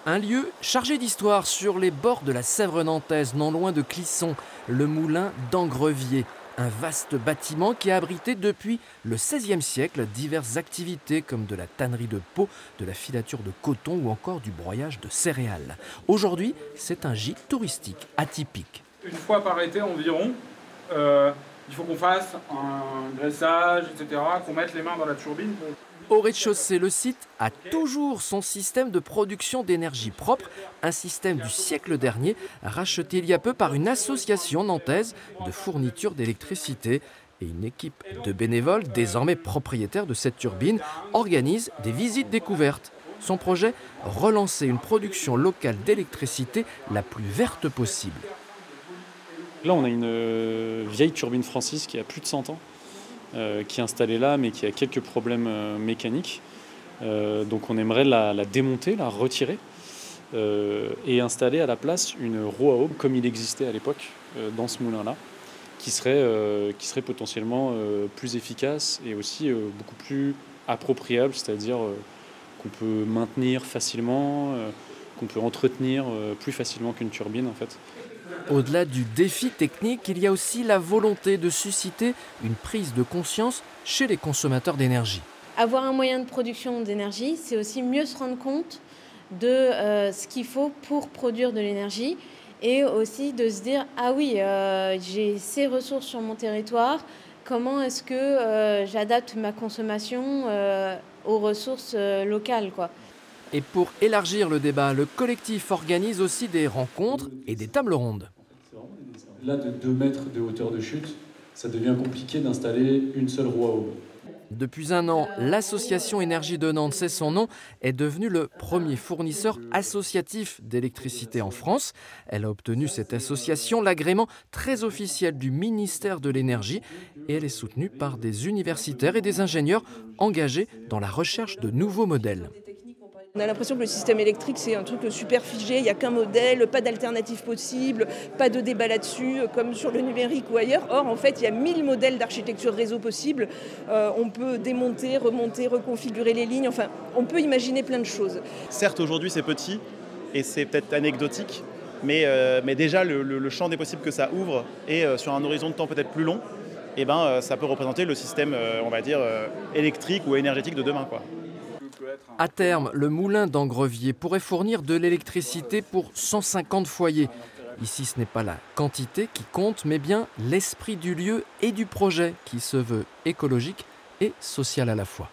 Un lieu chargé d'histoire sur les bords de la Sèvre nantaise, non loin de Clisson, le moulin d'Angrevier. Un vaste bâtiment qui a abrité depuis le XVIe siècle diverses activités comme de la tannerie de peau, de la filature de coton ou encore du broyage de céréales. Aujourd'hui, c'est un gîte touristique atypique. Une fois par été environ, il faut qu'on fasse un graissage, etc., qu'on mette les mains dans la turbine. Au rez-de-chaussée, le site a toujours son système de production d'énergie propre, un système du siècle dernier, racheté il y a peu par une association nantaise de fourniture d'électricité. Et une équipe de bénévoles, désormais propriétaires de cette turbine, organise des visites découvertes. Son projet, relancer une production locale d'électricité la plus verte possible. Là, on a une vieille turbine Francis qui a plus de 100 ans. Qui est installée là, mais qui a quelques problèmes mécaniques. Donc on aimerait la démonter, la retirer, et installer à la place une roue à aube, comme il existait à l'époque dans ce moulin-là, qui serait potentiellement plus efficace et aussi beaucoup plus appropriable, c'est-à-dire qu'on peut maintenir facilement, qu'on peut entretenir plus facilement qu'une turbine en fait. Au-delà du défi technique, il y a aussi la volonté de susciter une prise de conscience chez les consommateurs d'énergie. Avoir un moyen de production d'énergie, c'est aussi mieux se rendre compte de ce qu'il faut pour produire de l'énergie et aussi de se dire « Ah oui, j'ai ces ressources sur mon territoire, comment est-ce que j'adapte ma consommation aux ressources locales ?» Et pour élargir le débat, le collectif organise aussi des rencontres et des tables rondes. Là, de 2 mètres de hauteur de chute, ça devient compliqué d'installer une seule roue à aube. Depuis un an, l'association Énergie de Nantes, c'est son nom, est devenue le premier fournisseur associatif d'électricité en France. Elle a obtenu cette association l'agrément très officiel du ministère de l'Énergie et elle est soutenue par des universitaires et des ingénieurs engagés dans la recherche de nouveaux modèles. On a l'impression que le système électrique, c'est un truc super figé, il n'y a qu'un modèle, pas d'alternative possible, pas de débat là-dessus, comme sur le numérique ou ailleurs. Or, en fait, il y a 1000 modèles d'architecture réseau possibles. On peut démonter, remonter, reconfigurer les lignes, enfin, on peut imaginer plein de choses. Certes, aujourd'hui, c'est petit et c'est peut-être anecdotique, mais déjà, le champ des possibles que ça ouvre et sur un horizon de temps peut-être plus long, eh ben, ça peut représenter le système, on va dire, électrique ou énergétique de demain, quoi. À terme, le moulin d'Angrevier pourrait fournir de l'électricité pour 150 foyers. Ici, ce n'est pas la quantité qui compte, mais bien l'esprit du lieu et du projet qui se veut écologique et social à la fois.